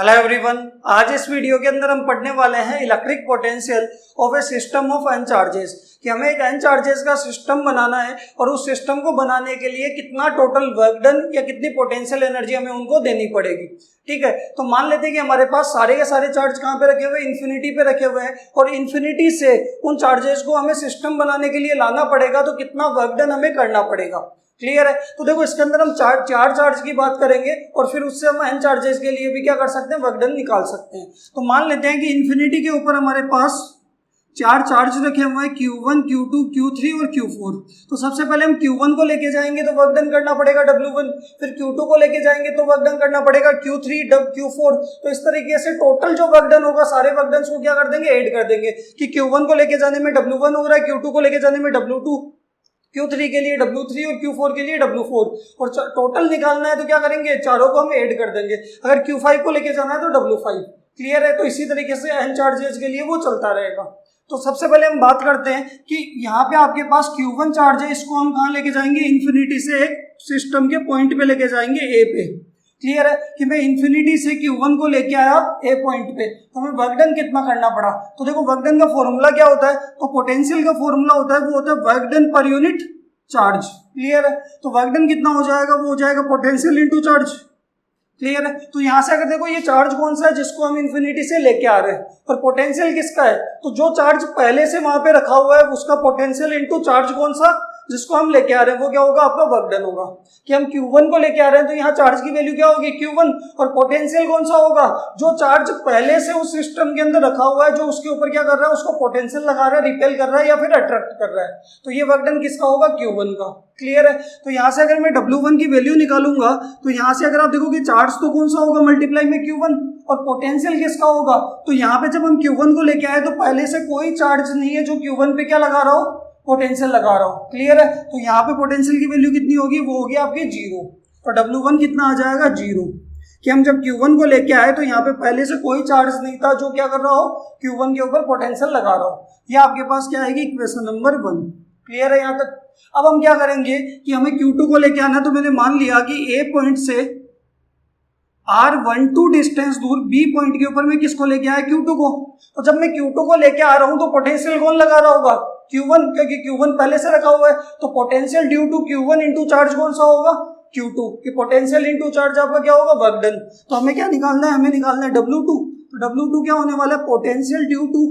Hello everyone, आज इस video के अंदर हम पढ़ने वाले हैं electric potential of a system of N charges कि हमें एक एन चार्जेस का सिस्टम बनाना है और उस सिस्टम को बनाने के लिए कितना टोटल वर्क डन या कितनी पोटेंशियल एनर्जी हमें उनको देनी पड़ेगी। ठीक है, तो मान लेते हैं कि हमारे पास सारे के सारे चार्ज कहाँ पे रखे हुए हैं, इन्फिनिटी पे रखे हुए हैं और इन्फिनिटी से उन चार्जेस को हमें सिस्टम बनाने के लिए लाना पड़ेगा, तो कितना वर्क डन हमें करना पड़ेगा। क्लियर है। तो देखो इसके अंदर हम चार चार्ज की बात करेंगे और फिर उससे हम एन चार्जेस के लिए भी क्या कर सकते हैं, वर्क डन निकाल सकते हैं। तो मान लेते हैं कि इन्फिनिटी के ऊपर हमारे पास चार चार्ज रखे हुए हैं Q1, Q2, Q3 और Q4। तो सबसे पहले हम Q1 को लेके जाएंगे तो वर्क डन करना पड़ेगा W1, फिर Q2 को लेके जाएंगे तो वर्क डन करना पड़ेगा Q3, Q4। तो इस तरीके से टोटल जो वर्क डन होगा सारे वर्क डन को क्या कर देंगे, ऐड कर देंगे कि Q1 को लेके जाने में W1 हो रहा है, Q2 को लेके जाने में W2, Q3 के लिए W3 और Q4 के लिए W4 और टोटल निकालना है तो क्या करेंगे, चारों को हम ऐड कर देंगे। अगर Q5 को लेके जाना है तो W5। क्लियर है। तो इसी तरीके से एन चार्जेस के लिए वो चलता रहेगा। तो सबसे पहले हम बात करते हैं कि यहाँ पे आपके पास Q1 चार्ज है, इसको हम कहाँ लेके जाएंगे, इन्फिनिटी से एक सिस्टम के पॉइंट पे लेके जाएंगे A पे। क्लियर है कि मैं इन्फिनिटी से Q1 को लेके आया A पॉइंट पे, तो हमें वर्क डन कितना करना पड़ा। तो देखो वर्क डन का फॉर्मूला क्या होता है, तो पोटेंशियल का फॉर्मूला होता है, वो होता है work done per unit charge. Clear है। तो वर्क डन कितना हो जाएगा, वो हो जाएगा पोटेंशियल इंटू चार्ज। क्लियर है। तो यहां से अगर देखो ये चार्ज कौन सा है जिसको हम इन्फिनिटी से लेके आ रहे हैं और पोटेंशियल किसका है, तो जो चार्ज पहले से वहां पे रखा हुआ है उसका पोटेंशियल इंटू चार्ज कौन सा जिसको हम लेके आ रहे हैं, वो क्या होगा, आपका वर्क डन होगा। कि हम Q1 को लेके आ रहे हैं तो यहाँ चार्ज की वैल्यू क्या होगी, Q1, और पोटेंशियल कौन सा होगा, जो चार्ज पहले से उस सिस्टम के अंदर रखा हुआ है, जो उसके ऊपर क्या कर रहा है, उसको पोटेंशियल लगा रहा है, रिपेल कर रहा है या फिर अट्रैक्ट कर रहा है। तो ये वर्क डन किसका होगा, Q1 का। क्लियर है। तो यहाँ से अगर मैं W1 की वैल्यू निकालूंगा तो यहाँ से अगर आप देखोगे चार्ज तो कौन सा होगा, मल्टीप्लाई में Q1, और पोटेंशियल किसका होगा। तो यहाँ पे जब हम Q1 को लेके आए तो पहले से कोई चार्ज नहीं है जो Q1 पे क्या लगा रहा हो, पोटेंशियल लगा रहा हूं। क्लियर है। तो यहाँ पे पोटेंशियल की वैल्यू कितनी होगी, वो होगी आपकी 0। तो W1 कितना आ जाएगा, 0। कि हम जब Q1 को लेके आए तो यहाँ पे पहले से कोई चार्ज नहीं था जो क्या कर रहा हो, Q1 के ऊपर पोटेंशियल लगा रहा हो। ये आपके पास क्या आएगी, इक्वेशन नंबर 1। क्लियर है यहाँ तक। अब हम क्या करेंगे कि हमें Q2 को लेके आना है, तो मैंने मान लिया कि A पॉइंट से R12 डिस्टेंस दूर B पॉइंट के ऊपर मैं किसको लेके आया, Q2 को। तो जब मैं Q2 को लेके आ रहा हूं तो पोटेंशियल कौन लगा रहा होगा, Q1, क्योंकि Q1 पहले से रखा हुआ है। तो potential due to Q1 into charge कौन सा होगा, Q2। कि पोटेंशियल इंटू चार्ज आपका क्या होगा, वर्क डन। तो हमें क्या निकालना है, हमें निकालना है W2। तो W2 क्या होने वाला है, पोटेंशियल ड्यू टू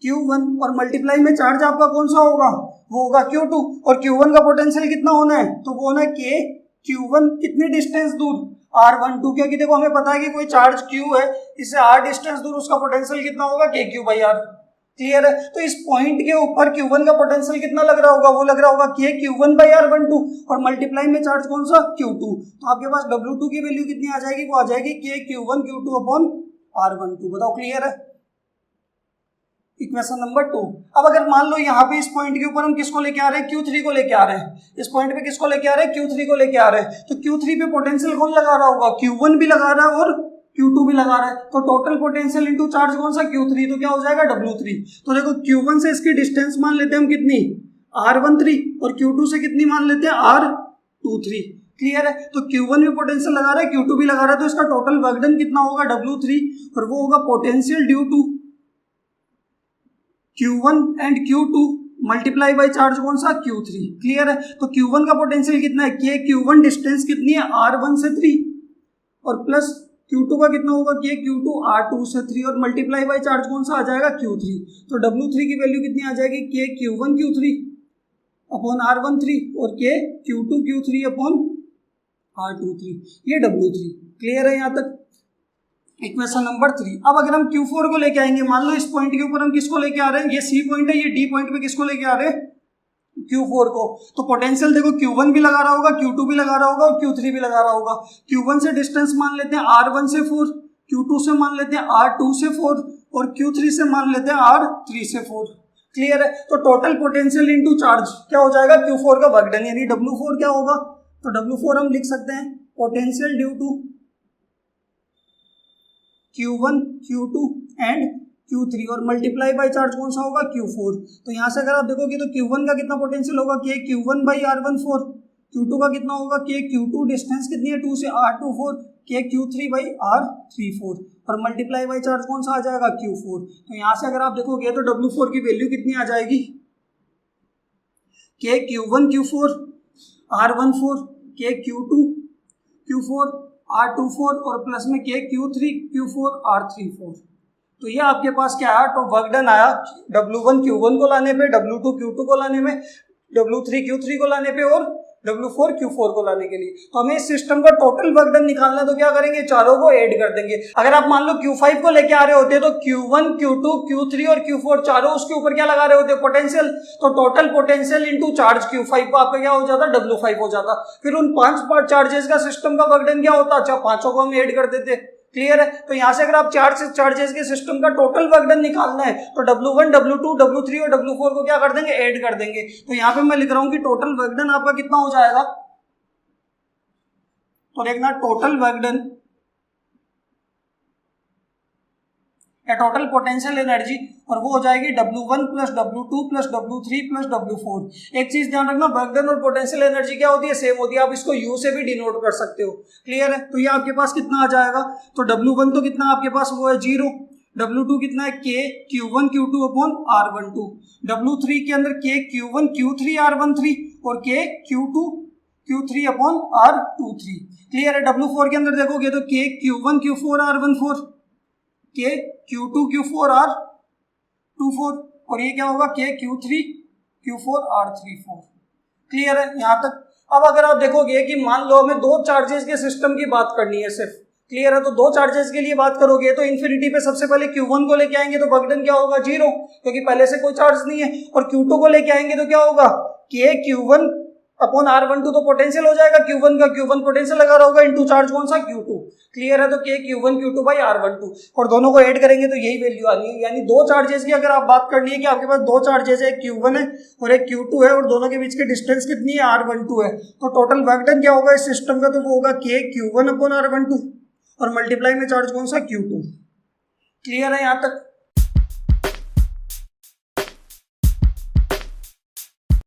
Q1 और मल्टीप्लाई में चार्ज आपका कौन सा होगा, वो होगा Q2। और Q1 का पोटेंशियल कितना होना है, तो वो होना है K Q1 कितनी डिस्टेंस दूर, R12। क्योंकि देखो हमें पता है कि कोई चार्ज Q है, इससे R डिस्टेंस दूर उसका पोटेंशियल कितना होगा, KQ/R। क्लियर है। तो इस पॉइंट के ऊपर Q1 का पोटेंशियल कितना लग रहा होगा, वो लग रहा होगा KQ1/R12 और मल्टीप्लाई में चार्ज कौन सा, Q2। तो आपके पास W2 की वैल्यू कितनी आ जाएगी, वो आ जाएगी KQ1 Q2/R12। बताओ क्लियर है। Equation number 2। अब अगर मान लो यहाँ पे इस पॉइंट के ऊपर हम किसको लेके आ रहे हैं, Q3 को लेके आ रहे हैं। इस पॉइंट पे किसको लेके आ रहे हैं, Q3 को लेके आ रहे हैं। तो Q3 पे पोटेंशियल कौन लगा रहा होगा, Q1 भी लगा रहा है और Q2 भी लगा रहा है। तो टोटल पोटेंशियल इंटू चार्ज कौन सा, Q3। तो क्या हो जाएगा, W3। तो देखो Q1 से इसकी डिस्टेंस मान लेते हैं हम कितनी, R13, और Q2 से कितनी मान लेते हैं, R23। क्लियर है। तो Q1 भी पोटेंशियल लगा रहा है, Q2 भी लगा रहा है, तो इसका टोटल वर्क डन कितना होगा, W3, और वो होगा potential due to Q1 and Q2 multiply by charge कौन सा, Q3। क्लियर है। तो Q1 का पोटेंशियल कितना है, KQ1 डिस्टेंस कितनी है, R1 से 3, और प्लस Q2 का कितना होगा, KQ2 R2 से 3, और मल्टीप्लाई बाई चार्ज कौन सा आ जाएगा, Q3। तो W3 की वैल्यू कितनी आ जाएगी, KQ1 Q3 अपॉन R13 और KQ2 Q3 अपॉन R23। ये W3। क्लियर है यहाँ तक। Equation number 3। अब अगर हम Q4 को लेके आएंगे, मान लो इस पॉइंट के ऊपर हम किसको लेके आ रहे हैं, ये C पॉइंट है, ये D पॉइंट पे किसको लेके आ रहे हैं, Q4 को। तो पोटेंशियल देखो Q1 भी लगा रहा होगा, Q2 भी लगा रहा होगा और Q3 भी लगा रहा होगा। Q1 से डिस्टेंस मान लेते हैं R1 से 4, Q2 से मान लेते हैं R2 से 4 और Q3 से मान लेते हैं R3 से 4। क्लियर है। तो टोटल पोटेंशियल इंटू चार्ज क्या हो जाएगा, Q4 का वर्क डन, यानी W4 क्या होगा, तो W4 हम लिख सकते हैं potential due to Q1, Q2 and Q3 और मल्टीप्लाई बाई चार्ज कौन सा होगा, Q4। तो यहाँ से अगर आप देखोगे तो Q1 का कितना पोटेंशियल होगा, KQ1/R14, Q2 का कितना होगा, KQ2 डिस्टेंस कितनी है 2 से R24, के Q3 बाई R34 और मल्टीप्लाई बाई चार्ज कौन सा आ जाएगा Q4। तो यहाँ से अगर आप देखोगे तो W4 की वैल्यू कितनी आ जाएगी, के Q1 Q4 R14 के Q2 Q4 R24 और प्लस में के Q3 Q4 R34। तो ये आपके पास क्या आया, तो वर्क डन आया W1 Q1 को लाने पे, W2 Q2 को लाने में, W3 Q3 को लाने पे और W4 Q4 को लाने के लिए। तो हमें इस सिस्टम का टोटल वर्क डन निकालना है, तो क्या करेंगे, चारों को ऐड कर देंगे। अगर आप मान लो Q5 को लेके आ रहे होते तो Q1 Q2 Q3 और Q4 चारों उसके ऊपर क्या लगा रहे होते, पोटेंशियल। तो total potential into charge Q5 को आपका क्या हो जाता, W5 हो जाता। फिर उन 5 चार्जेस का सिस्टम का वर्क डन क्या होता, अच्छा पांचों को हम ऐड कर देते। क्लियर है। तो यहां से अगर आप चार्जेस के सिस्टम का टोटल वर्क डन निकालना है तो W1 W2 W3 और W4 को क्या कर देंगे, ऐड कर देंगे। तो यहां पे मैं लिख रहा हूं कि टोटल वर्क डन आपका कितना हो जाएगा, तो देखना टोटल वर्क डन या टोटल पोटेंशियल एनर्जी, और वो हो जाएगी W1 plus W2 plus W3 plus W4। एक चीज ध्यान रखना, वर्क डन और पोटेंशियल एनर्जी क्या होती है, सेम होती है। आप इसको U से भी डिनोट कर सकते हो। क्लियर है। तो ये आपके पास कितना आ जाएगा, तो W1 तो कितना आपके पास वो है 0, W2 कितना है K Q1 Q2 upon R12, W3 के अंदर K Q1 Q3 R13 और K Q2 Q3 upon R23। Clear है। W4 के अंदर देखोगे तो K Q1 Q4 R14 के Q2 Q4 R24 और ये क्या होगा के Q3 Q4 R34। क्लियर है यहाँ तक। अब अगर आप देखोगे कि मान लो हमें 2 चार्जेस के सिस्टम की बात करनी है सिर्फ, क्लियर है, तो 2 चार्जेस के लिए बात करोगे तो इन्फिनिटी पे सबसे पहले Q1 को लेके आएंगे तो वर्क डन क्या होगा 0, क्योंकि पहले से कोई चार्ज नहीं है। और Q2 को लेके आएंगे तो क्या होगा, के Q1 अपॉन R12 तो पोटेंशियल हो जाएगा Q1 का, Q1 पोटेंशियल लगा रहा होगा इंटू चार्ज कौन सा Q2। क्लियर है। तो के Q1 Q2 बाई R12 और दोनों को ऐड करेंगे तो यही वैल्यू आनी है। यानी 2 चार्जेस की अगर आप बात करनी है कि आपके पास 2 चार्जेस है, एक Q1 है और एक Q2 है और दोनों के बीच की डिस्टेंस कितनी है R12 है, तो टोटल वर्क डन क्या होगा इस सिस्टम का, तो वो होगा के Q1 अपॉन R12 और मल्टीप्लाई में चार्ज कौन सा Q2। क्लियर है यहाँ तक।